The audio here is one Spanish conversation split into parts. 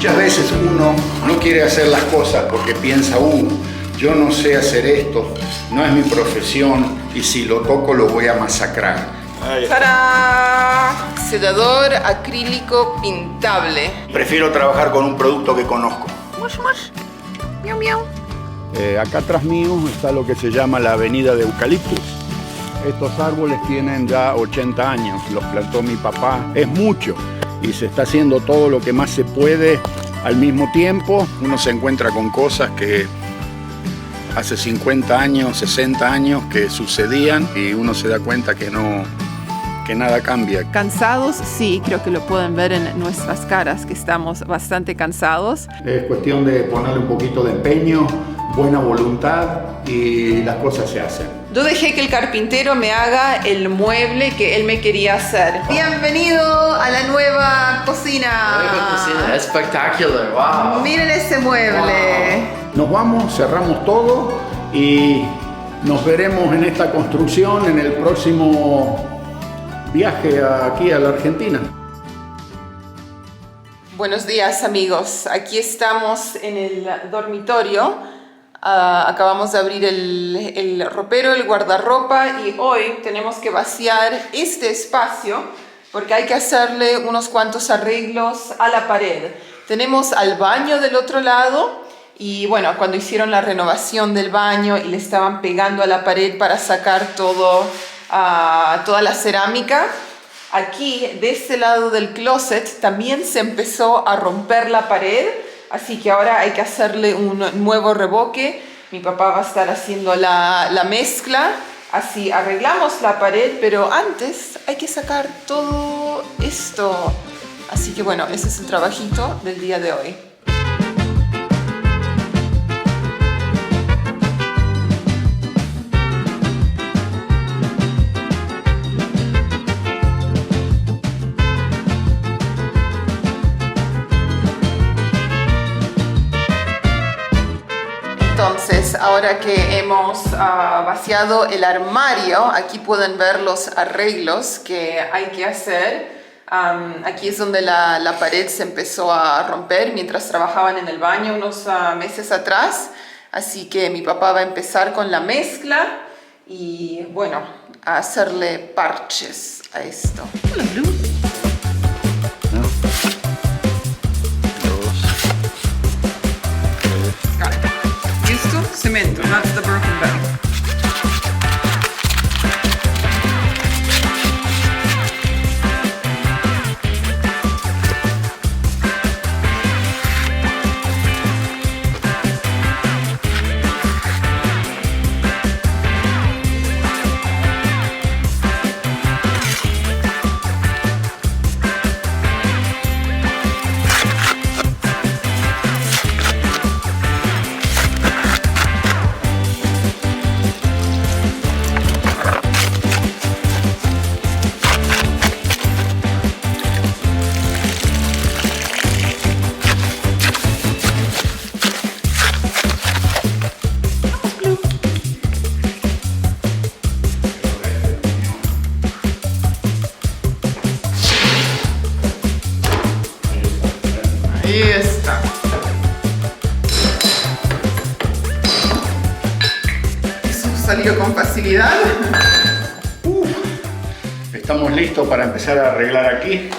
Muchas veces uno no quiere hacer las cosas porque piensa, yo no sé hacer esto, no es mi profesión y si lo toco lo voy a masacrar. ¡Tarán! Sellador acrílico pintable. Prefiero trabajar con un producto que conozco. Mush, mush. Miau, miau. Acá atrás mío está lo que se llama la avenida de Eucaliptus. Estos árboles tienen ya 80 años, los plantó mi papá. Es mucho y se está haciendo todo lo que más se puede al mismo tiempo. Uno se encuentra con cosas que hace 50 años, 60 años que sucedían y uno se da cuenta que nada cambia. ¿Cansados? Sí, creo que lo pueden ver en nuestras caras, que estamos bastante cansados. Es cuestión de ponerle un poquito de empeño, buena voluntad y las cosas se hacen. Yo dejé que el carpintero me haga el mueble que él me quería hacer. Bienvenido a la nueva cocina. Nueva cocina, espectacular, wow. Miren ese mueble. Wow. Nos vamos, cerramos todo y nos veremos en esta construcción en el próximo viaje aquí a la Argentina. Buenos días, amigos. Aquí estamos en el dormitorio. Acabamos de abrir el ropero, el guardarropa y hoy tenemos que vaciar este espacio porque hay que hacerle unos cuantos arreglos a la pared. Tenemos al baño del otro lado y bueno, cuando hicieron la renovación del baño y le estaban pegando a la pared para sacar toda la cerámica, aquí de este lado del closet también se empezó a romper la pared. Así que ahora hay que hacerle un nuevo revoque. Mi papá va a estar haciendo la mezcla. Así arreglamos la pared, pero antes hay que sacar todo esto. Así que bueno, ese es el trabajito del día de hoy. Entonces, ahora que hemos vaciado el armario, aquí pueden ver los arreglos que hay que hacer. Aquí es donde la pared se empezó a romper mientras trabajaban en el baño unos meses atrás. Así que mi papá va a empezar con la mezcla y, bueno, a hacerle parches a esto. Hola, Blue. Cemento, not the broken bone. Ahí está. Eso salió con facilidad. Estamos listos para empezar a arreglar aquí.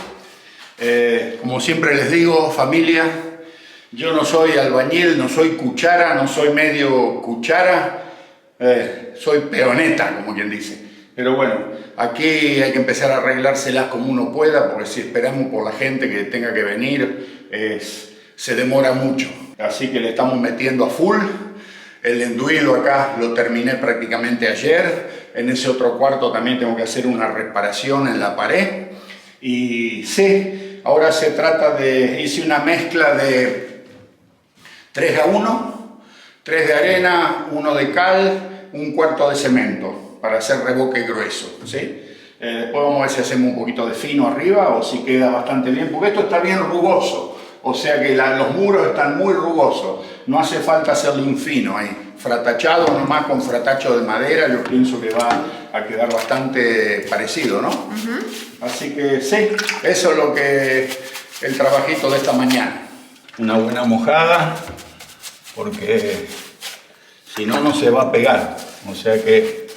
Como siempre les digo, familia, yo no soy albañil, no soy cuchara, no soy medio cuchara, soy peoneta, como quien dice. Pero bueno, aquí hay que empezar a arreglárselas como uno pueda, porque si esperamos por la gente que tenga que venir, se demora mucho. Así que le estamos metiendo a full. El enduido acá lo terminé prácticamente ayer. En ese otro cuarto también tengo que hacer una reparación en la pared. Y sí, ahora se trata de... Hice una mezcla de 3-1, 3 de arena, 1 de cal, 1/4 de cemento para hacer revoque grueso, ¿sí? Después vamos a ver si hacemos un poquito de fino arriba o si queda bastante bien, porque esto está bien rugoso. O sea que los muros están muy rugosos. No hace falta hacerle un fino ahí. Fratachado nomás con fratacho de madera, yo pienso que va a quedar bastante parecido, ¿no? Uh-huh. Así que sí, eso es lo que el trabajito de esta mañana. una buena mojada, porque si no, no se va a pegar. O sea que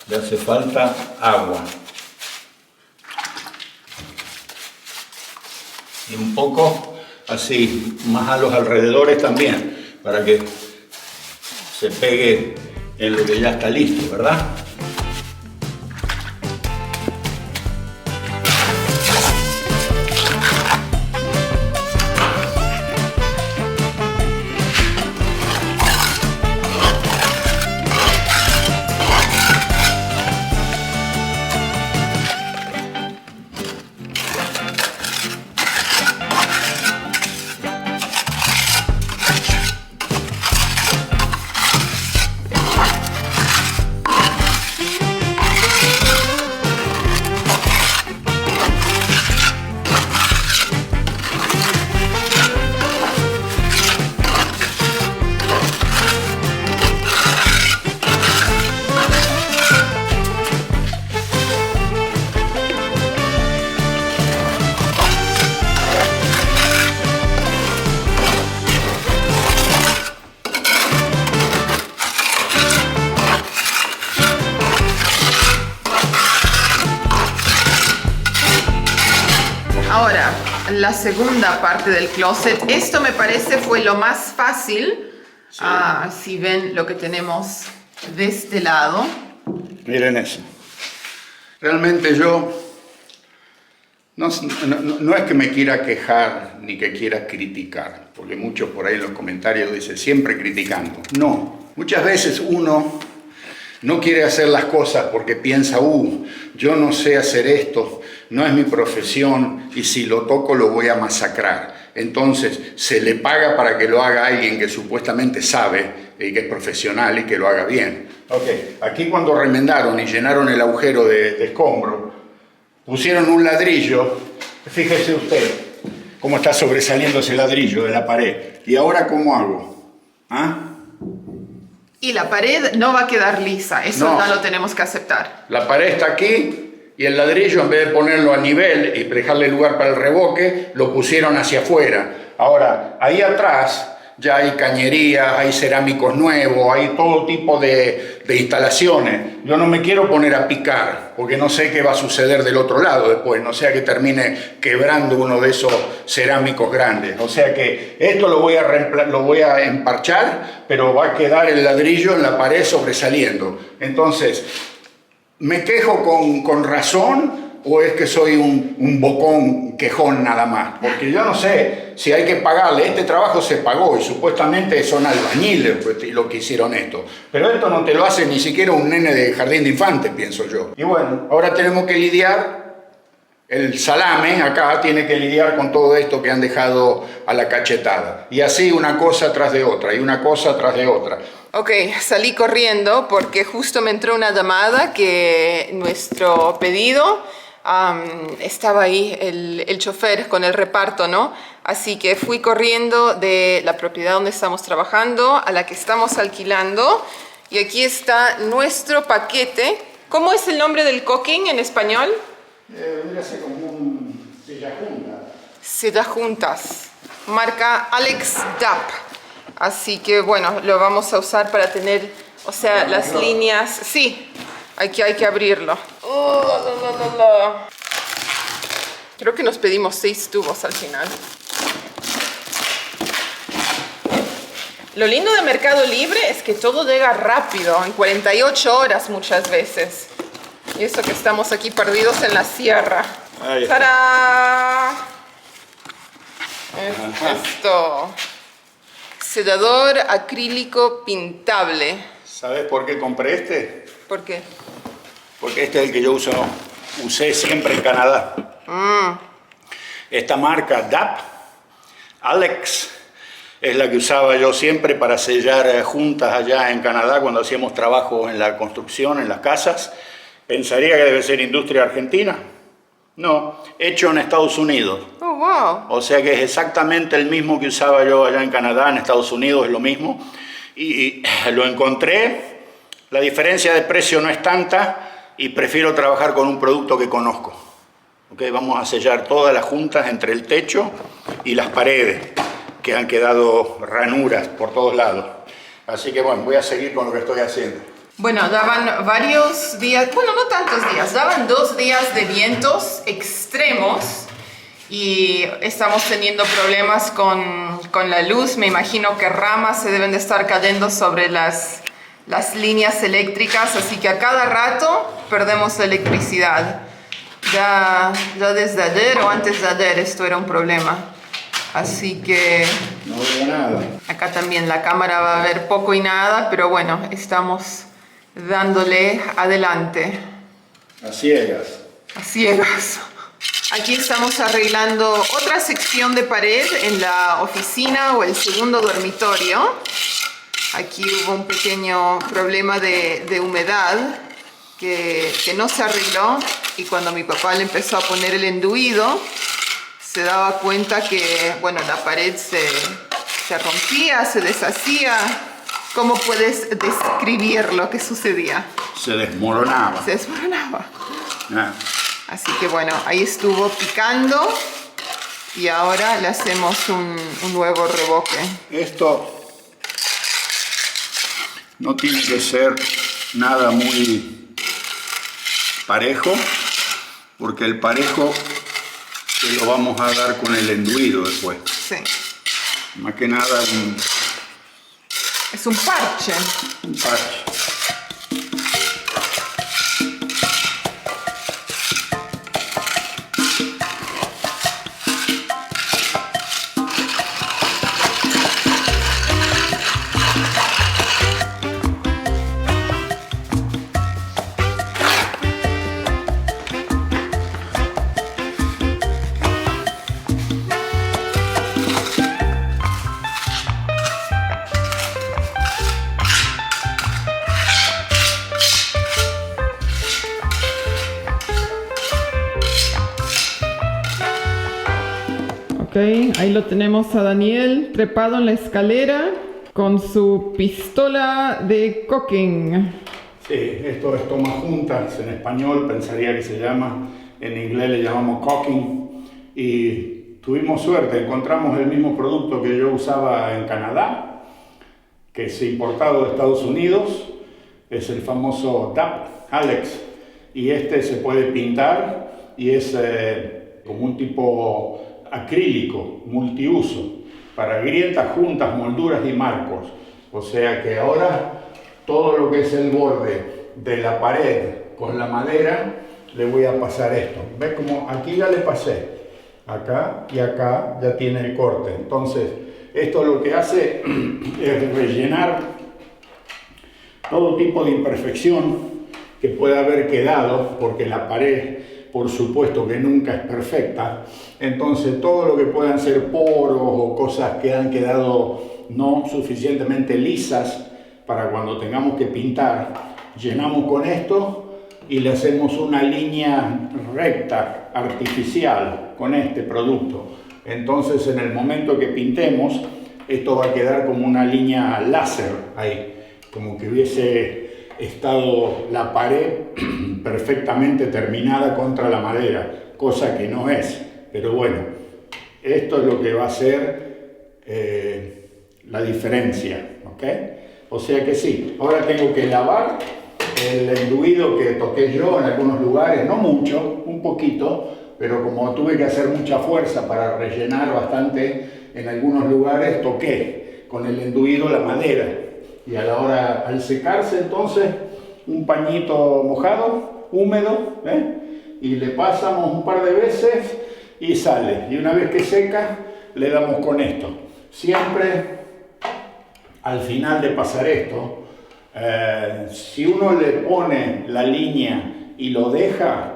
le hace falta agua. Y un poco así, más a los alrededores también, para que se pegue en lo que ya está listo, ¿verdad? Ahora, la segunda parte del closet. Esto me parece fue lo más fácil. Sí. Si ven lo que tenemos de este lado. Miren eso. Realmente yo no es que me quiera quejar ni que quiera criticar, porque muchos por ahí en los comentarios dicen siempre criticando. No, muchas veces uno no quiere hacer las cosas porque piensa, yo no sé hacer esto, no es mi profesión y si lo toco lo voy a masacrar. Entonces se le paga para que lo haga alguien que supuestamente sabe y que es profesional y que lo haga bien. Ok, aquí cuando remendaron y llenaron el agujero de escombro, pusieron un ladrillo, fíjese usted cómo está sobresaliendo ese ladrillo de la pared. ¿Y ahora cómo hago? ¿Ah? Y la pared no va a quedar lisa, eso No. no lo tenemos que aceptar. La pared está aquí y el ladrillo, en vez de ponerlo a nivel y dejarle lugar para el revoque, lo pusieron hacia afuera. Ahora, ahí atrás ya hay cañerías, hay cerámicos nuevos, hay todo tipo de instalaciones. Yo no me quiero poner a picar, porque no sé qué va a suceder del otro lado después, no sea que termine quebrando uno de esos cerámicos grandes. O sea que esto lo voy a emparchar, pero va a quedar el ladrillo en la pared sobresaliendo. Entonces, ¿me quejo con razón o es que soy un bocón quejón nada más? Porque yo no sé si hay que pagarle. Este trabajo se pagó y supuestamente son albañiles lo que hicieron esto. Pero esto no te lo hace ni siquiera un nene de jardín de infantes, pienso yo. Y bueno, ahora tenemos que lidiar, el salame acá tiene que lidiar con todo esto que han dejado a la cachetada. Y así una cosa tras de otra, y una cosa tras de otra. Ok, salí corriendo porque justo me entró una llamada que nuestro pedido estaba ahí el chofer con el reparto, ¿no? Así que fui corriendo de la propiedad donde estamos trabajando a la que estamos alquilando y aquí está nuestro paquete. ¿Cómo es el nombre del cooking en español? Vendría a ser como un sellajunta. Sellajuntas, marca Alex Dapp. Así que bueno, lo vamos a usar para tener, o sea, las líneas. Sí, aquí hay que abrirlo. Creo que nos pedimos 6 tubos al final. Lo lindo de Mercado Libre es que todo llega rápido, en 48 horas muchas veces. Y eso que estamos aquí perdidos en la sierra. Ahí está. ¡Tarán! Es esto. Sedador acrílico pintable. ¿Sabes por qué compré este? ¿Por qué? Porque este es el que yo usé siempre en Canadá. Esta marca DAP, Alex, es la que usaba yo siempre para sellar juntas allá en Canadá cuando hacíamos trabajos en la construcción, en las casas. Pensaría que debe ser industria argentina. No, hecho en Estados Unidos. Oh, wow. O sea que es exactamente el mismo que usaba yo allá en Canadá, en Estados Unidos es lo mismo. Y lo encontré, la diferencia de precio no es tanta y prefiero trabajar con un producto que conozco. Okay, vamos a sellar todas las juntas entre el techo y las paredes, que han quedado ranuras por todos lados. Así que bueno, voy a seguir con lo que estoy haciendo. Bueno, daban varios días, bueno, no tantos días, daban 2 días de vientos extremos y estamos teniendo problemas con la luz. Me imagino que ramas se deben de estar cayendo sobre las líneas eléctricas, así que a cada rato perdemos electricidad. Ya desde ayer o antes de ayer esto era un problema. Así que no veo nada. Acá también la cámara va a ver poco y nada, pero bueno, estamos dándole adelante. A ciegas. A ciegas. Aquí estamos arreglando otra sección de pared en la oficina o el segundo dormitorio. Aquí hubo un pequeño problema de humedad que no se arregló, y cuando mi papá le empezó a poner el enduido se daba cuenta que, bueno, la pared se rompía, se deshacía. ¿Cómo puedes describir lo que sucedía? Se desmoronaba. Se desmoronaba. Ah. Así que bueno, ahí estuvo picando y ahora le hacemos un nuevo revoque. Esto no tiene que ser nada muy parejo, porque el parejo se lo vamos a dar con el enduido después. Sí. Más que nada es un parche. un parche. Ok, ahí lo tenemos a Daniel trepado en la escalera con su pistola de caulking. Sí, esto es toma juntas en español, pensaría que se llama, en inglés le llamamos caulking, y tuvimos suerte, encontramos el mismo producto que yo usaba en Canadá, que es importado de Estados Unidos, es el famoso DAP, Alex, y este se puede pintar y es como un tipo acrílico, multiuso, para grietas, juntas, molduras y marcos. O sea que ahora todo lo que es el borde de la pared con la madera, le voy a pasar esto. ¿Ves cómo aquí ya le pasé? Acá y acá ya tiene el corte. Entonces, esto lo que hace es rellenar todo tipo de imperfección que pueda haber quedado, porque la pared, por supuesto que nunca es perfecta. Entonces, todo lo que puedan ser poros o cosas que han quedado no suficientemente lisas para cuando tengamos que pintar, llenamos con esto y le hacemos una línea recta, artificial, con este producto. Entonces, en el momento que pintemos, esto va a quedar como una línea láser ahí, como que hubiese estado la pared perfectamente terminada contra la madera, cosa que no es. Pero bueno, esto es lo que va a ser la diferencia, ¿ok? O sea que sí, ahora tengo que lavar el enduido que toqué yo en algunos lugares, no mucho, un poquito, pero como tuve que hacer mucha fuerza para rellenar bastante en algunos lugares, toqué con el enduido la madera. Y a la hora, al secarse entonces, un pañito mojado, húmedo, y le pasamos un par de veces y sale. Y una vez que seca, le damos con esto. Siempre al final de pasar esto, si uno le pone la línea y lo deja,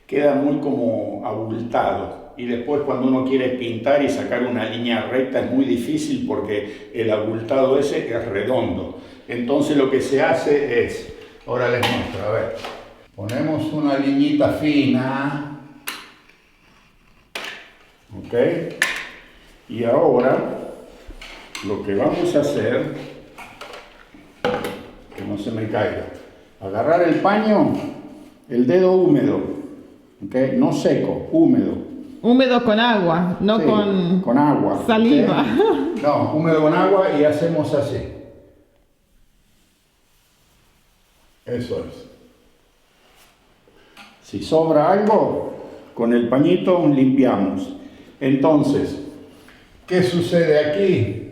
queda muy como abultado. Y después cuando uno quiere pintar y sacar una línea recta es muy difícil porque el abultado ese es redondo. Entonces lo que se hace es, ahora les muestro, a ver, ponemos una liñita fina, ok, y ahora lo que vamos a hacer, que no se me caiga, agarrar el paño, el dedo húmedo, ok, no seco, húmedo, Húmedo con agua, no Sí, con agua. saliva. ¿Sí? No, húmedo con agua y hacemos así. Eso es. Si sobra algo, con el pañito limpiamos. Entonces, ¿qué sucede aquí?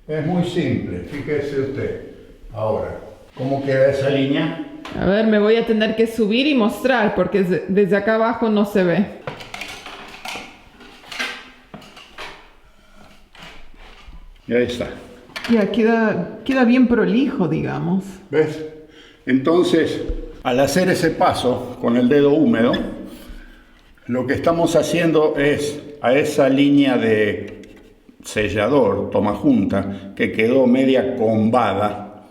Es muy simple, fíjese usted. Ahora, ¿cómo queda esa línea? A ver, me voy a tener que subir y mostrar porque desde acá abajo no se ve. Y ahí está. Ya queda bien prolijo, digamos. ¿Ves? Entonces, al hacer ese paso con el dedo húmedo, lo que estamos haciendo es a esa línea de sellador, toma junta, que quedó media combada,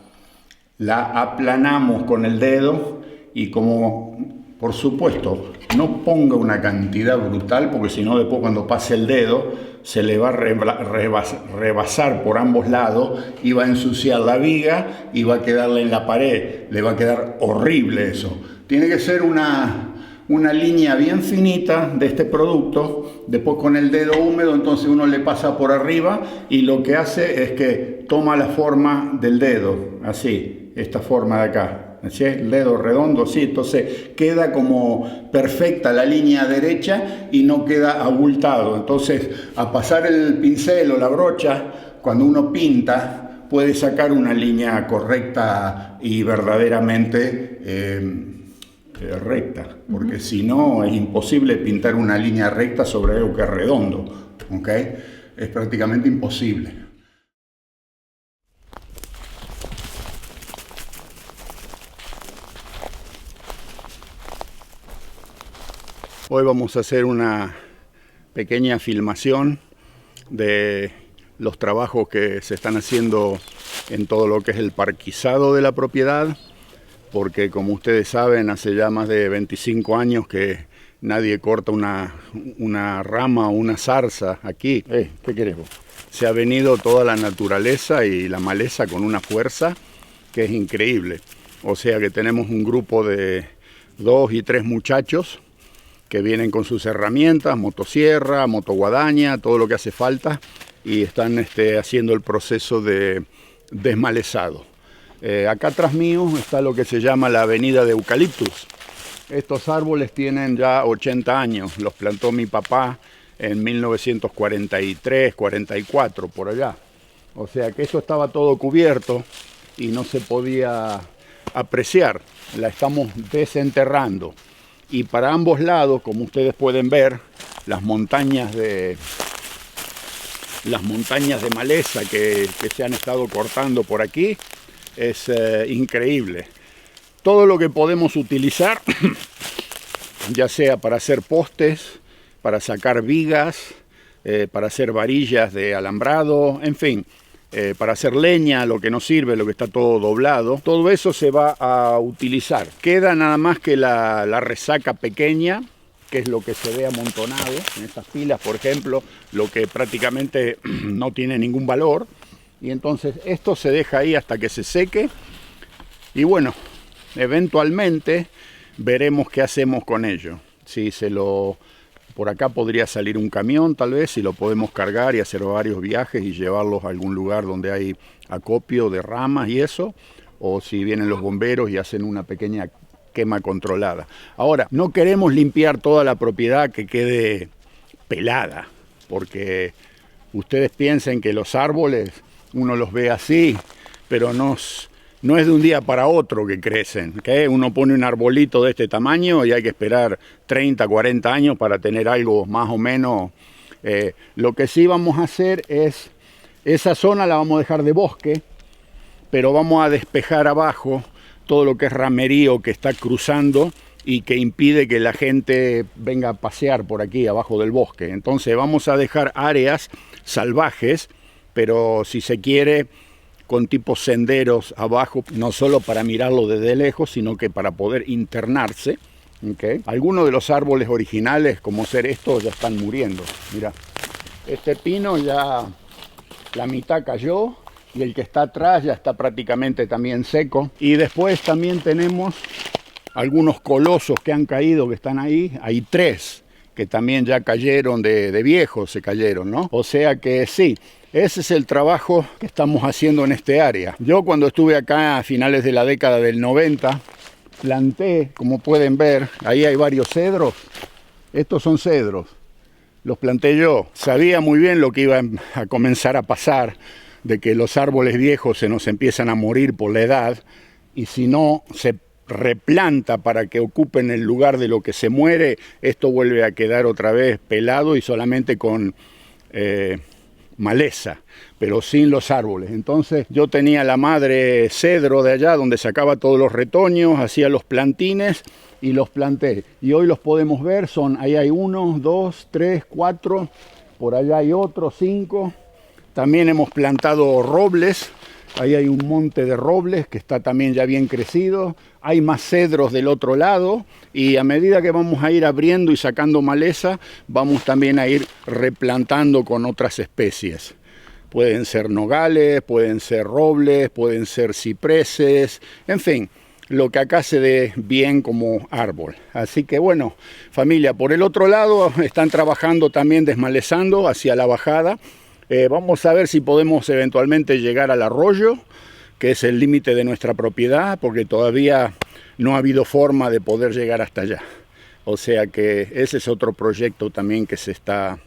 la aplanamos con el dedo y como, por supuesto, no ponga una cantidad brutal porque si no después cuando pase el dedo se le va a rebasar por ambos lados y va a ensuciar la viga y va a quedarle en la pared, le va a quedar horrible eso. Tiene que ser una línea bien finita de este producto, después con el dedo húmedo entonces uno le pasa por arriba y lo que hace es que toma la forma del dedo, así, esta forma de acá. ¿Sí? El dedo redondo, sí, entonces queda como perfecta la línea derecha y no queda abultado. Entonces, a pasar el pincel o la brocha, cuando uno pinta, puede sacar una línea correcta y verdaderamente recta, porque si no es imposible pintar una línea recta sobre algo que es redondo, ¿ok? Es prácticamente imposible. Hoy vamos a hacer una pequeña filmación de los trabajos que se están haciendo en todo lo que es el parquizado de la propiedad, porque como ustedes saben, hace ya más de 25 años que nadie corta una rama o una zarza aquí. ¿Qué querés vos? Se ha venido toda la naturaleza y la maleza con una fuerza que es increíble. O sea que tenemos un grupo de 2 y 3 muchachos que vienen con sus herramientas, motosierra, motoguadaña, todo lo que hace falta, y están haciendo el proceso de desmalezado. Acá atrás mío está lo que se llama la avenida de eucaliptus. Estos árboles tienen ya 80 años, los plantó mi papá en 1943, 44, por allá. O sea que eso estaba todo cubierto y no se podía apreciar, la estamos desenterrando. Y para ambos lados, como ustedes pueden ver, las montañas de maleza que se han estado cortando por aquí, es increíble. Todo lo que podemos utilizar, ya sea para hacer postes, para sacar vigas, para hacer varillas de alambrado, en fin, para hacer leña, lo que no sirve, lo que está todo doblado, todo eso se va a utilizar. Queda nada más que la resaca pequeña, que es lo que se ve amontonado en estas pilas, por ejemplo, lo que prácticamente no tiene ningún valor. Y entonces esto se deja ahí hasta que se seque. Y bueno, eventualmente veremos qué hacemos con ello. Si por acá podría salir un camión tal vez, si lo podemos cargar y hacer varios viajes y llevarlos a algún lugar donde hay acopio de ramas y eso, o si vienen los bomberos y hacen una pequeña quema controlada. Ahora, no queremos limpiar toda la propiedad que quede pelada, porque ustedes piensen que los árboles uno los ve así, pero no es de un día para otro que crecen, ¿okay? Uno pone un arbolito de este tamaño y hay que esperar 30, 40 años para tener algo más o menos. Lo que sí vamos a hacer es, esa zona la vamos a dejar de bosque, pero vamos a despejar abajo todo lo que es ramerío que está cruzando y que impide que la gente venga a pasear por aquí abajo del bosque. Entonces vamos a dejar áreas salvajes, pero si se quiere, con tipos senderos abajo, no solo para mirarlo desde lejos, sino que para poder internarse. ¿Okay? Algunos de los árboles originales, como ser estos, ya están muriendo. Mira, este pino ya la mitad cayó y el que está atrás ya está prácticamente también seco. Y después también tenemos algunos colosos que han caído, que están ahí. Hay 3 que también ya cayeron de viejos, se cayeron, ¿no? O sea que sí, ese es el trabajo que estamos haciendo en este área. Yo cuando estuve acá a finales de la década del 90, planté, como pueden ver, ahí hay varios cedros. Estos son cedros, los planté yo. Sabía muy bien lo que iba a comenzar a pasar, de que los árboles viejos se nos empiezan a morir por la edad, y si no se replanta para que ocupen el lugar de lo que se muere, esto vuelve a quedar otra vez pelado y solamente con maleza, pero sin los árboles. Entonces yo tenía la madre cedro de allá donde sacaba todos los retoños, hacía los plantines y los planté. Y hoy los podemos ver, ahí hay 1, 2, 3, 4, por allá hay otros 5. También hemos plantado robles. Ahí hay un monte de robles que está también ya bien crecido. Hay más cedros del otro lado y a medida que vamos a ir abriendo y sacando maleza, vamos también a ir replantando con otras especies. Pueden ser nogales, pueden ser robles, pueden ser cipreses, en fin, lo que acá se dé bien como árbol. Así que bueno, familia, por el otro lado están trabajando también desmalezando hacia la bajada. Vamos a ver si podemos eventualmente llegar al arroyo, que es el límite de nuestra propiedad, porque todavía no ha habido forma de poder llegar hasta allá. O sea que ese es otro proyecto también que se está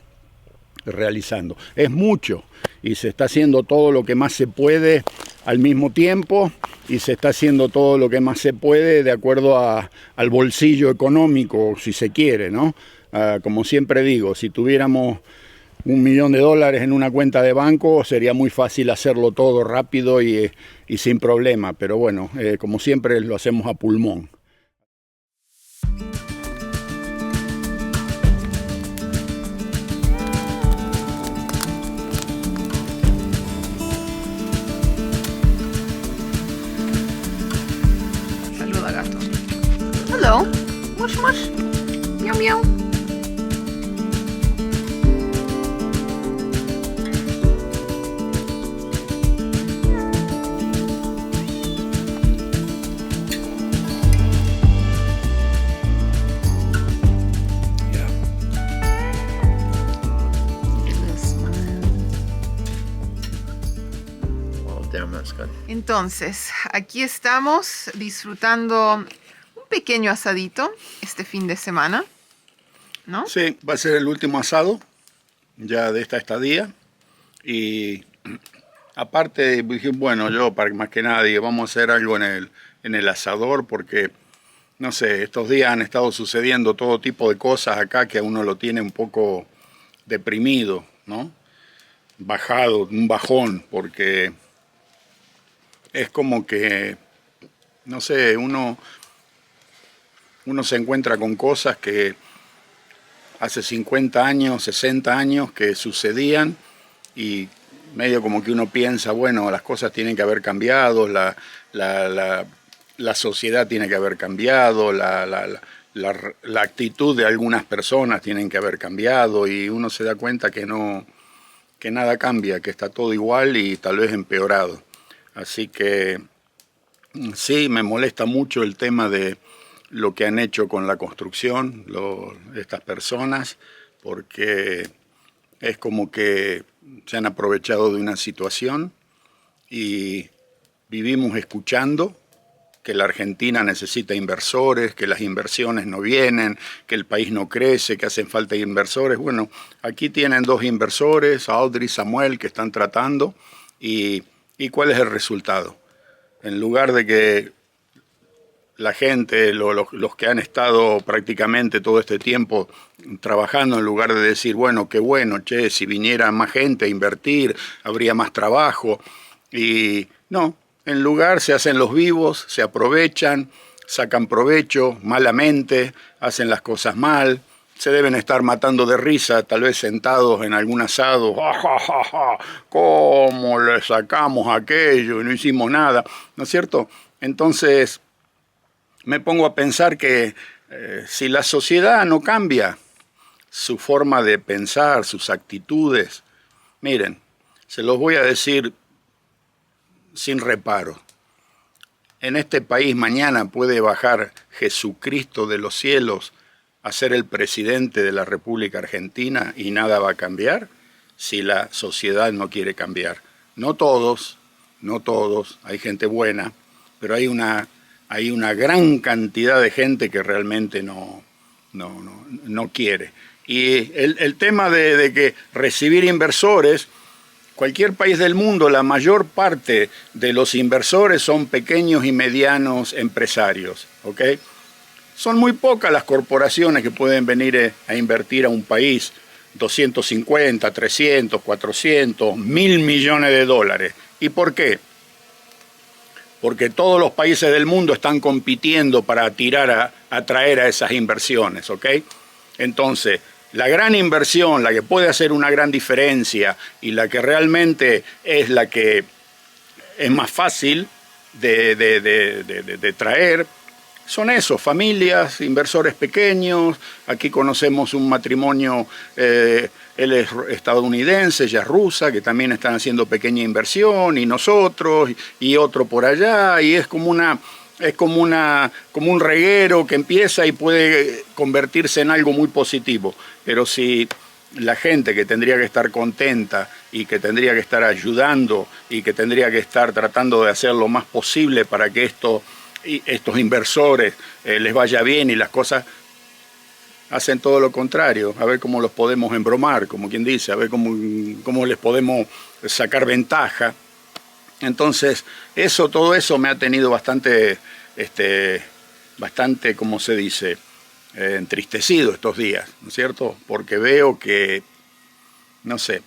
realizando. Es mucho y se está haciendo todo lo que más se puede al mismo tiempo y se está haciendo todo lo que más se puede de acuerdo al bolsillo económico, si se quiere, ¿no? Como siempre digo, si tuviéramos $1.000.000 en una cuenta de banco, sería muy fácil hacerlo todo rápido y sin problema, pero bueno, como siempre lo hacemos a pulmón. Saluda, gato. Hello. Mush, mush. Miau, miau. Entonces, aquí estamos disfrutando un pequeño asadito este fin de semana, ¿no? Sí, va a ser el último asado ya de esta estadía y aparte dije, bueno, yo para más que nadie vamos a hacer algo en el asador porque, no sé, estos días han estado sucediendo todo tipo de cosas acá que a uno lo tiene un poco deprimido, ¿no? Bajado, un bajón, porque es como que, no sé, uno se encuentra con cosas que hace 50 años, 60 años que sucedían y medio como que uno piensa, bueno, las cosas tienen que haber cambiado, la sociedad tiene que haber cambiado, la actitud de algunas personas tienen que haber cambiado y uno se da cuenta que nada cambia, que está todo igual y tal vez empeorado. Así que sí, me molesta mucho el tema de lo que han hecho con la construcción estas personas, porque es como que se han aprovechado de una situación y vivimos escuchando que la Argentina necesita inversores, que las inversiones no vienen, que el país no crece, que hacen falta inversores. Bueno, aquí tienen 2 inversores, Audrey y Samuel, que están tratando y ¿cuál es el resultado? En lugar de que la gente, los que han estado prácticamente todo este tiempo trabajando, en lugar de decir, bueno, qué bueno, che, si viniera más gente a invertir, habría más trabajo. Y no, en lugar se hacen los vivos, se aprovechan, sacan provecho malamente, hacen las cosas mal. Se deben estar matando de risa, tal vez sentados en algún asado. ¡Ja, ja, ja, ja! ¿Cómo le sacamos aquello y no hicimos nada? ¿No es cierto? Entonces me pongo a pensar que si la sociedad no cambia su forma de pensar, sus actitudes, miren, se los voy a decir sin reparo. En este país mañana puede bajar Jesucristo de los cielos a ser el presidente de la República Argentina y nada va a cambiar si la sociedad no quiere cambiar. No todos, hay gente buena, pero hay una gran cantidad de gente que realmente no quiere. Y el tema de que recibir inversores, cualquier país del mundo, la mayor parte de los inversores son pequeños y medianos empresarios, ¿ok? Son muy pocas las corporaciones que pueden venir a invertir a un país 250, 300, 400, 1.000 millones de dólares. ¿Y por qué? Porque todos los países del mundo están compitiendo para atraer a esas inversiones, ¿ok? Entonces, la gran inversión, la que puede hacer una gran diferencia y la que realmente es la que es más fácil de traer, son esos, familias, inversores pequeños. Aquí conocemos un matrimonio, él es estadounidense, ella es rusa, que también están haciendo pequeña inversión, y nosotros, y otro por allá, y es como un reguero que empieza y puede convertirse en algo muy positivo. Pero si la gente que tendría que estar contenta y que tendría que estar ayudando y que tendría que estar tratando de hacer lo más posible para que estos inversores les vaya bien y las cosas, hacen todo lo contrario, a ver cómo los podemos embromar, como quien dice, a ver cómo les podemos sacar ventaja. Entonces, todo eso me ha tenido bastante, como se dice, entristecido estos días, ¿no es cierto? Porque veo que, no sé,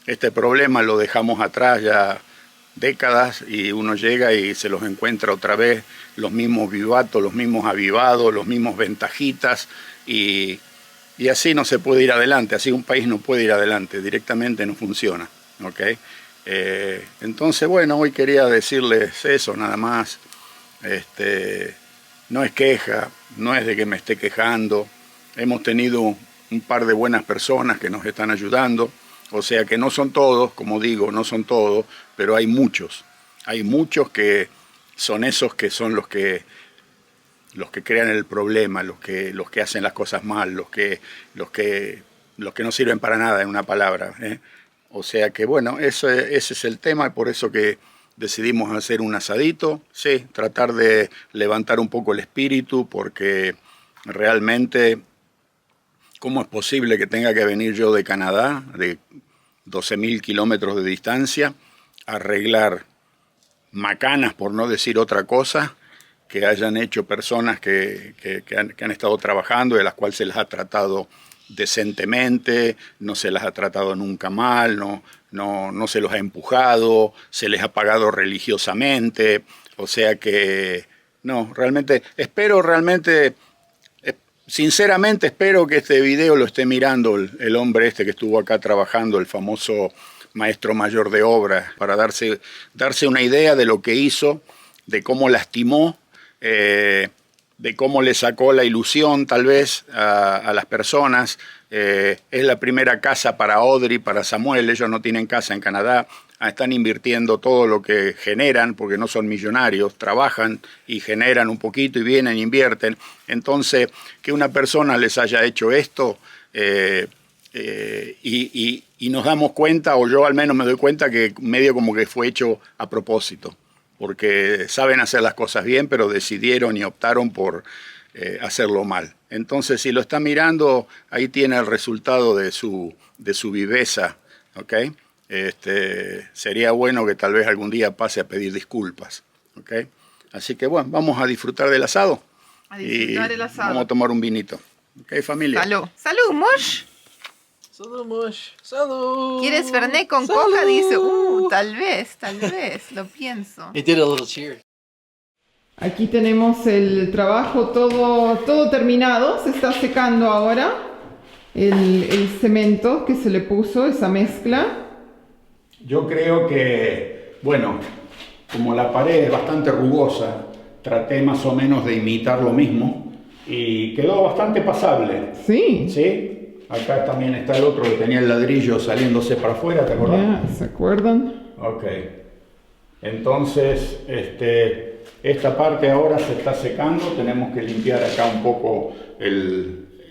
este problema lo dejamos atrás ya décadas y uno llega y se los encuentra otra vez, los mismos vivatos, los mismos avivados, los mismos ventajitas, y así no se puede ir adelante, así un país no puede ir adelante, directamente no funciona, ¿ok? Entonces, bueno, hoy quería decirles eso nada más. No es queja, no es de que me esté quejando. Hemos tenido un par de buenas personas que nos están ayudando, o sea que no son todos, como digo, no son todos, pero hay muchos que son esos que son los que crean el problema, los que hacen las cosas mal, los que no sirven para nada, en una palabra, ¿eh? O sea que bueno, ese es el tema, por eso que decidimos hacer un asadito, sí, tratar de levantar un poco el espíritu, porque realmente, ¿cómo es posible que tenga que venir yo de Canadá, de 12.000 kilómetros de distancia, a arreglar macanas, por no decir otra cosa, que hayan hecho personas que han estado trabajando y a las cuales se les ha tratado decentemente, no se las ha tratado nunca mal, no se los ha empujado, se les ha pagado religiosamente, o sea que no, sinceramente espero que este video lo esté mirando el hombre que estuvo acá trabajando, el famoso maestro mayor de obras, para darse una idea de lo que hizo, de cómo lastimó, de cómo le sacó la ilusión tal vez a las personas. Es la primera casa para Audrey, para Samuel, ellos no tienen casa en Canadá, están invirtiendo todo lo que generan, porque no son millonarios, trabajan y generan un poquito y vienen, invierten. Entonces, que una persona les haya hecho esto, y nos damos cuenta, o yo al menos me doy cuenta, que medio como que fue hecho a propósito, porque saben hacer las cosas bien, pero decidieron y optaron por hacerlo mal. Entonces, si lo está mirando, ahí tiene el resultado de su viveza, ¿ok? Sería bueno que tal vez algún día pase a pedir disculpas, ¿ok? Así que bueno, vamos a disfrutar del asado. El asado. Vamos a tomar un vinito. ¿Ok, familia? Salud. Salud, Mosh. Salud, Mush. Salud. ¿Quieres Fernet con coca? Dice, tal vez, lo pienso. He did a little cheer. Aquí tenemos el trabajo todo terminado, se está secando ahora el cemento que se le puso, esa mezcla. Yo creo que, bueno, como la pared es bastante rugosa, traté más o menos de imitar lo mismo y quedó bastante pasable. Sí. ¿Sí? Acá también está el otro que tenía el ladrillo saliéndose para afuera, ¿te acordás? Ya, ¿se acuerdan? Ok. Entonces, esta parte ahora se está secando, tenemos que limpiar acá un poco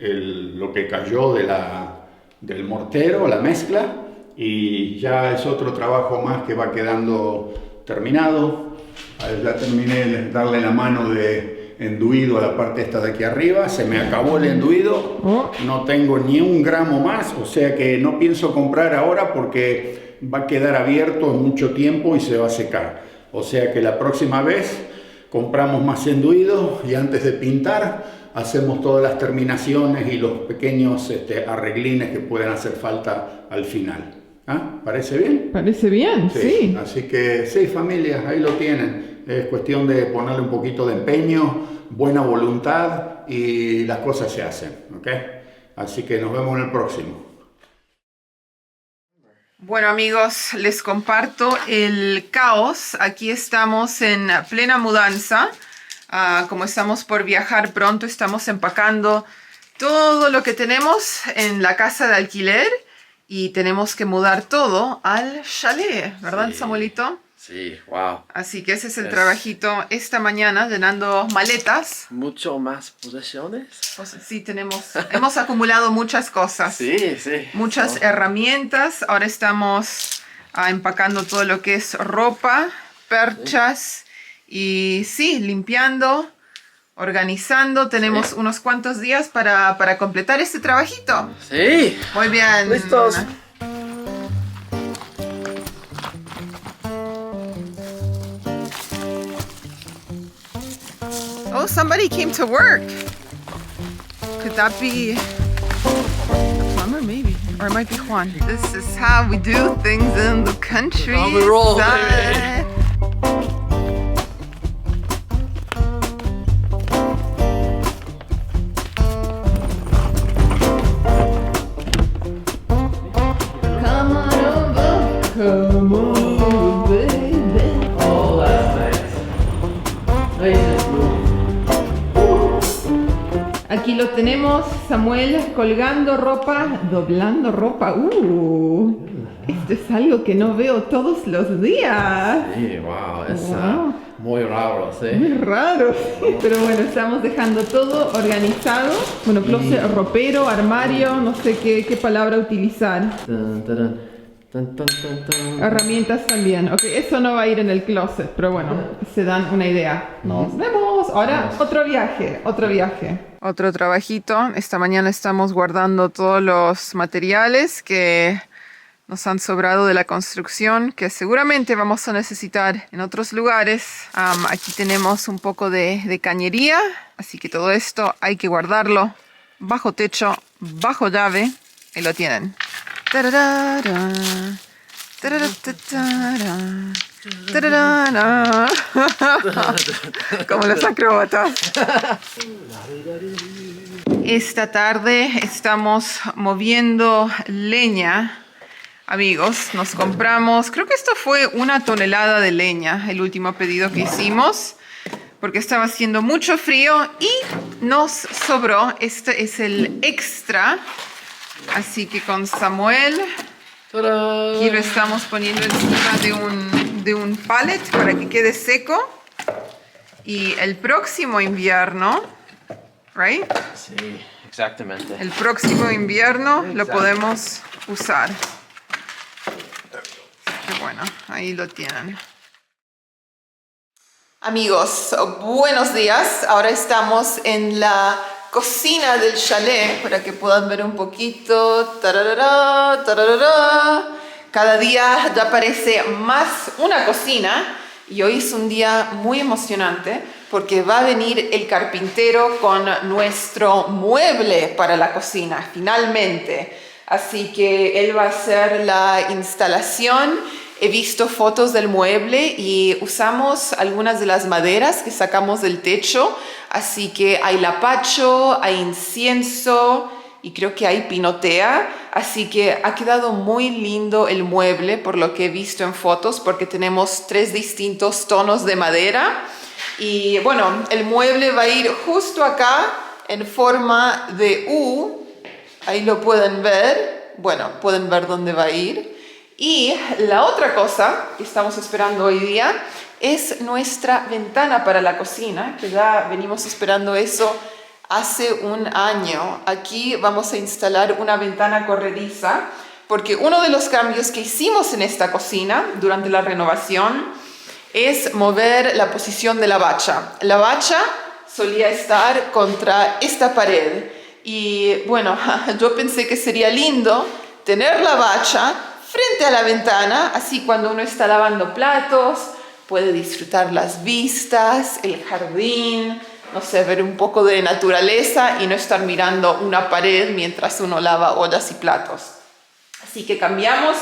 lo que cayó del mortero, la mezcla, y ya es otro trabajo más que va quedando terminado. Ya terminé de darle la mano de enduido a la parte esta de aquí arriba, se me acabó el enduido, no tengo ni un gramo más, o sea que no pienso comprar ahora porque va a quedar abierto mucho tiempo y se va a secar. O sea que la próxima vez compramos más enduido y antes de pintar hacemos todas las terminaciones y los pequeños arreglines que pueden hacer falta al final. ¿Ah? ¿Parece bien? Parece bien, sí. Así que sí, familia, ahí lo tienen. Es cuestión de ponerle un poquito de empeño, buena voluntad y las cosas se hacen, ¿ok? Así que nos vemos en el próximo. Bueno amigos, les comparto el caos. Aquí estamos en plena mudanza. Como estamos por viajar pronto, estamos empacando todo lo que tenemos en la casa de alquiler y tenemos que mudar todo al chalet, ¿verdad, sí, Samuelito? Sí, wow. Así que ese es el trabajito esta mañana, llenando maletas. ¿Mucho más posesiones? Pues sí, hemos acumulado muchas cosas. Sí, sí. Muchas herramientas. Ahora estamos empacando todo lo que es ropa, perchas y sí, limpiando, organizando. Tenemos unos cuantos días para completar este trabajito. Sí. Muy bien. Listos. Oh, somebody came to work. Could that be a plumber, maybe? Or it might be Juan. This is how we do things in the country. How we roll, baby. Come on over, come on, baby. Oh, that's nice. Aquí lo tenemos, Samuel colgando ropa, doblando ropa. Esto es algo que no veo todos los días. Sí, wow, es Wow. muy raro, sí. Muy raro, pero bueno, estamos dejando todo organizado. Bueno, closet, ropero, armario, no sé qué palabra utilizar. Tan, taran, tan, tan, tan, tan. Herramientas también. Ok, eso no va a ir en el closet, pero bueno, se dan una idea. Nos vemos. Ahora otro viaje, otro viaje. Otro trabajito. Esta mañana estamos guardando todos los materiales que nos han sobrado de la construcción, que seguramente vamos a necesitar en otros lugares. Aquí tenemos un poco de cañería, así que todo esto hay que guardarlo bajo techo, bajo llave, y lo tienen. Tararara, tararatatara, tararara. Como los acróbatas. Esta tarde estamos moviendo leña. Amigos, nos compramos, creo que esto fue 1 tonelada de leña, el último pedido que hicimos, porque estaba haciendo mucho frío y nos sobró. Este es el extra, así que con Samuel aquí lo estamos poniendo encima de un pallet para que quede seco. Y el próximo invierno, right? Sí, exactamente. El próximo invierno lo podemos usar. Bueno, ahí lo tienen. Amigos, buenos días. Ahora estamos en la cocina del chalet para que puedan ver un poquito. Tararara, tararara. Cada día ya parece más una cocina y hoy es un día muy emocionante porque va a venir el carpintero con nuestro mueble para la cocina, finalmente. Así que él va a hacer la instalación. He visto fotos del mueble y usamos algunas de las maderas que sacamos del techo. Así que hay lapacho, hay incienso y creo que hay pinotea. Así que ha quedado muy lindo el mueble por lo que he visto en fotos, porque tenemos 3 distintos tonos de madera. Y bueno, el mueble va a ir justo acá en forma de U. Ahí lo pueden ver. Bueno, pueden ver dónde va a ir. Y la otra cosa que estamos esperando hoy día es nuestra ventana para la cocina, que ya venimos esperando eso hace un año. Aquí vamos a instalar una ventana corrediza, porque uno de los cambios que hicimos en esta cocina durante la renovación es mover la posición de la bacha. La bacha solía estar contra esta pared y bueno, yo pensé que sería lindo tener la bacha frente a la ventana, así cuando uno está lavando platos puede disfrutar las vistas, el jardín, no sé, ver un poco de naturaleza y no estar mirando una pared mientras uno lava ollas y platos. Así que cambiamos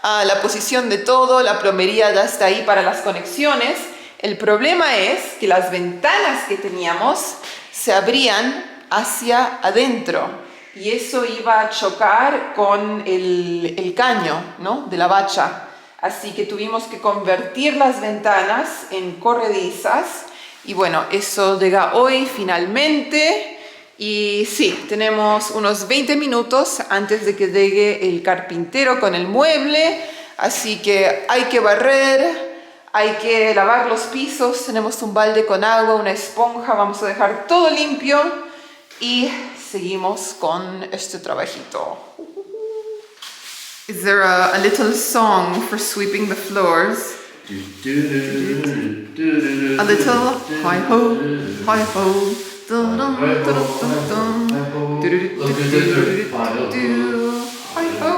la posición de todo, la plomería ya está ahí para las conexiones. El problema es que las ventanas que teníamos se abrían hacia adentro y eso iba a chocar con el caño, ¿no?, de la bacha. Así que tuvimos que convertir las ventanas en corredizas y bueno, eso llega hoy finalmente. Y sí, tenemos unos 20 minutos antes de que llegue el carpintero con el mueble, así que hay que barrer, hay que lavar los pisos, tenemos un balde con agua, una esponja, vamos a dejar todo limpio y seguimos con este trabajito. Is there a little song for sweeping the floors? A little hi-ho, hi-ho. Dun, dun, dun, dun, dun, dun. Du, du, du, du, du, du, du. Hi-ho.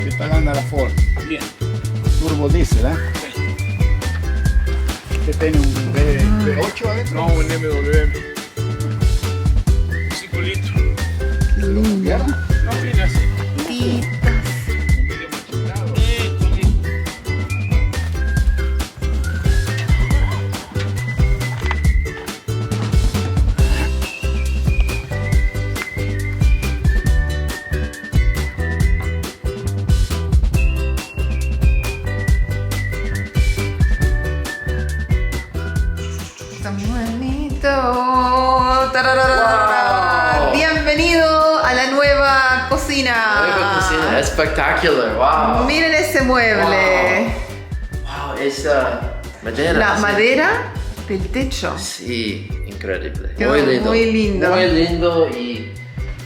¿Qué tal anda la Ford? Bien. Turbo diésel, ¿eh? ¿Qué tiene un V8 adentro? No, un MWM. 5 litros. ¿Ya? No, viene así. Un video machicado. Está bonito. Tararara. Wow. Bienvenido a la nueva cocina. Nueva cocina, espectacular, wow. Miren ese mueble. Wow, es madera. La sí. madera del techo. Sí, increíble. Quedó Muy lindo. muy lindo. Muy lindo y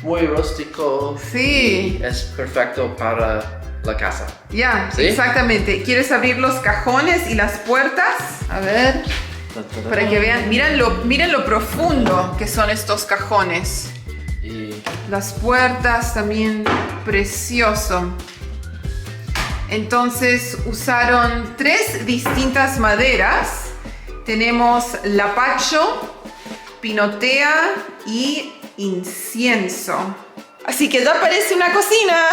muy rústico. Sí. Y es perfecto para la casa. Ya, ¿Sí? exactamente. ¿Quieres abrir los cajones y las puertas? A ver, para que vean. Miren lo profundo que son estos cajones. Y Las puertas también, precioso. Entonces usaron 3 distintas maderas. Tenemos lapacho, pinotea y incienso. Así que ya parece una cocina.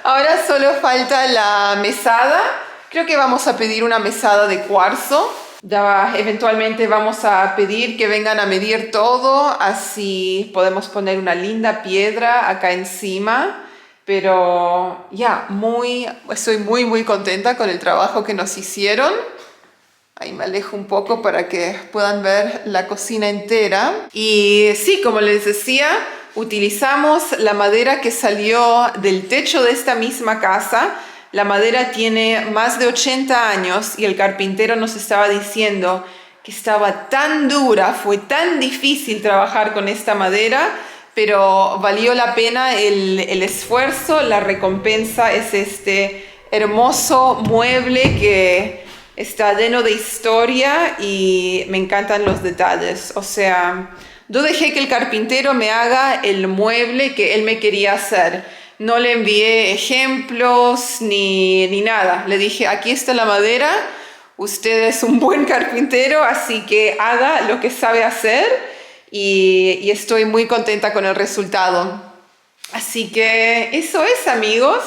Ahora solo falta la mesada. Creo que vamos a pedir una mesada de cuarzo. Ya eventualmente vamos a pedir que vengan a medir todo, así podemos poner una linda piedra acá encima. Pero ya, estoy muy contenta con el trabajo que nos hicieron. Ahí me alejo un poco para que puedan ver la cocina entera. Y sí, como les decía, utilizamos la madera que salió del techo de esta misma casa. La madera tiene más de 80 años y el carpintero nos estaba diciendo que estaba tan dura, fue tan difícil trabajar con esta madera, pero valió la pena el esfuerzo. La recompensa es este hermoso mueble que está lleno de historia y me encantan los detalles. O sea, yo dejé que el carpintero me haga el mueble que él me quería hacer. No le envié ejemplos ni nada. Le dije, aquí está la madera, usted es un buen carpintero, así que haga lo que sabe hacer y estoy muy contenta con el resultado. Así que eso es, amigos,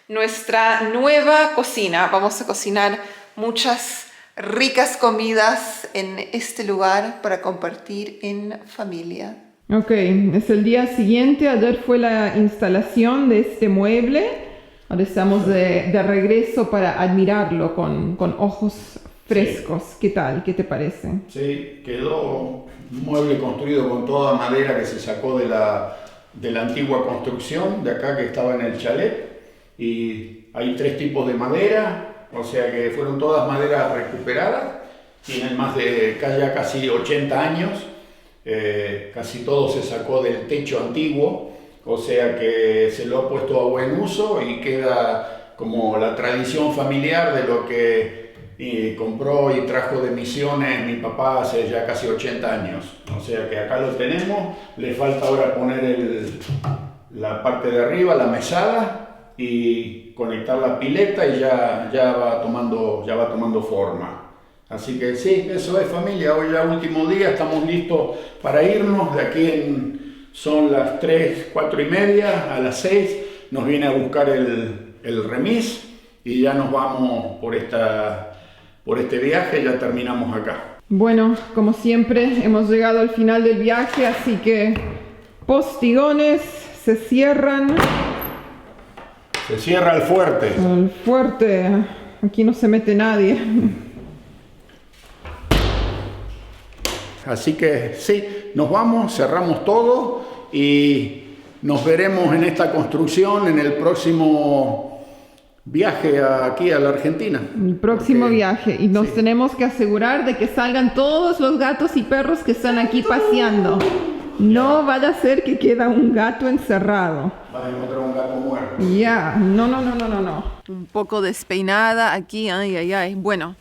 nuestra nueva cocina. Vamos a cocinar muchas ricas comidas en este lugar para compartir en familia. Ok, es el día siguiente. Ayer fue la instalación de este mueble. Ahora estamos de regreso para admirarlo con ojos frescos. Sí. ¿Qué tal? ¿Qué te parece? Sí, quedó un mueble construido con toda madera que se sacó de la antigua construcción de acá que estaba en el chalet. Y hay 3 tipos de madera, o sea que fueron todas maderas recuperadas. Tienen más de ya casi 80 años. Casi todo se sacó del techo antiguo, o sea que se lo ha puesto a buen uso y queda como la tradición familiar de lo que compró y trajo de Misiones mi papá hace ya casi 80 años. O sea que acá lo tenemos, le falta ahora poner la parte de arriba, la mesada, y conectar la pileta y ya va tomando forma. Así que sí, eso es familia, hoy ya último día, estamos listos para irnos, de aquí son las 3, 4 y media, a las 6 nos viene a buscar el remis y ya nos vamos por este viaje, ya terminamos acá. Bueno, como siempre hemos llegado al final del viaje, así que postigones se cierran. Se cierra el fuerte. El fuerte, aquí no se mete nadie. Así que sí, nos vamos, cerramos todo y nos veremos en esta construcción en el próximo viaje aquí a la Argentina. El próximo viaje. Y nos tenemos que asegurar de que salgan todos los gatos y perros que están aquí paseando. No vaya a ser que queda un gato encerrado. Vas a encontrar un gato muerto. Ya, no. Un poco despeinada aquí, ay. Bueno.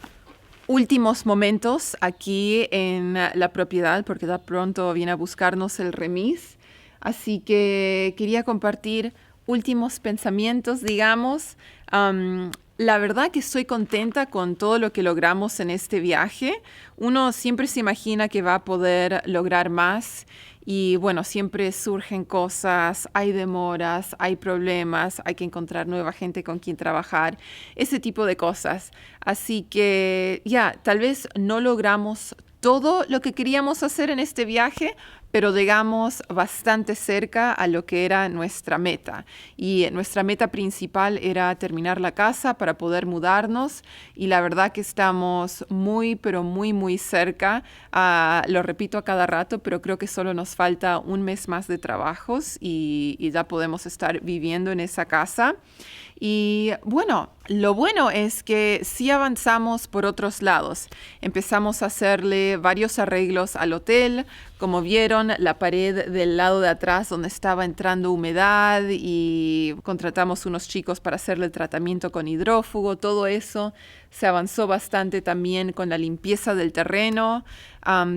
Últimos momentos aquí en la propiedad, porque de pronto viene a buscarnos el remis. Así que quería compartir últimos pensamientos, digamos. La verdad que estoy contenta con todo lo que logramos en este viaje. Uno siempre se imagina que va a poder lograr más. Y bueno, siempre surgen cosas, hay demoras, hay problemas, hay que encontrar nueva gente con quien trabajar, ese tipo de cosas. Así que tal vez no logramos todo lo que queríamos hacer en este viaje, pero llegamos bastante cerca a lo que era nuestra meta. Y nuestra meta principal era terminar la casa para poder mudarnos. Y la verdad que estamos muy, pero muy cerca. Lo repito a cada rato, pero creo que solo nos falta un mes más de trabajos y ya podemos estar viviendo en esa casa. Y bueno, lo bueno es que sí avanzamos por otros lados. Empezamos a hacerle varios arreglos al hotel. Como vieron, la pared del lado de atrás donde estaba entrando humedad y contratamos unos chicos para hacerle el tratamiento con hidrófugo, todo eso. Se avanzó bastante también con la limpieza del terreno.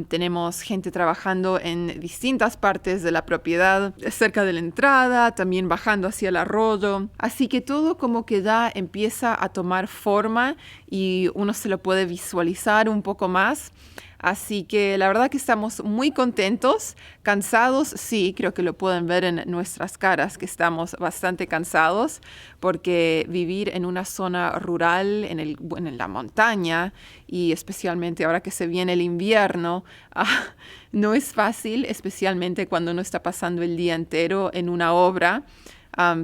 Tenemos gente trabajando en distintas partes de la propiedad, cerca de la entrada, también bajando hacia el arroyo. Así que todo como que ya empieza a tomar forma y uno se lo puede visualizar un poco más. Así que la verdad que estamos muy contentos, cansados, sí, creo que lo pueden ver en nuestras caras que estamos bastante cansados porque vivir en una zona rural, en la montaña y especialmente ahora que se viene el invierno, no es fácil, especialmente cuando uno está pasando el día entero en una obra.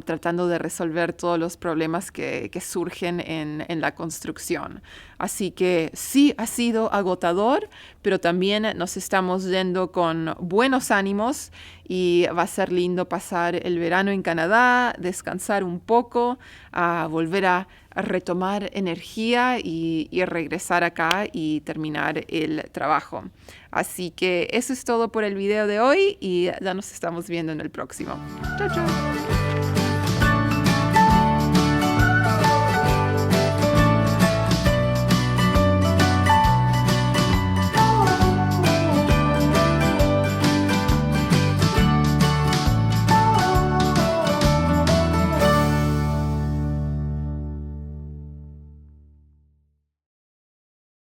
Tratando de resolver todos los problemas que surgen en la construcción. Así que sí ha sido agotador, pero también nos estamos yendo con buenos ánimos y va a ser lindo pasar el verano en Canadá, descansar un poco, volver a retomar energía y regresar acá y terminar el trabajo. Así que eso es todo por el video de hoy y ya nos estamos viendo en el próximo. Chao, chao.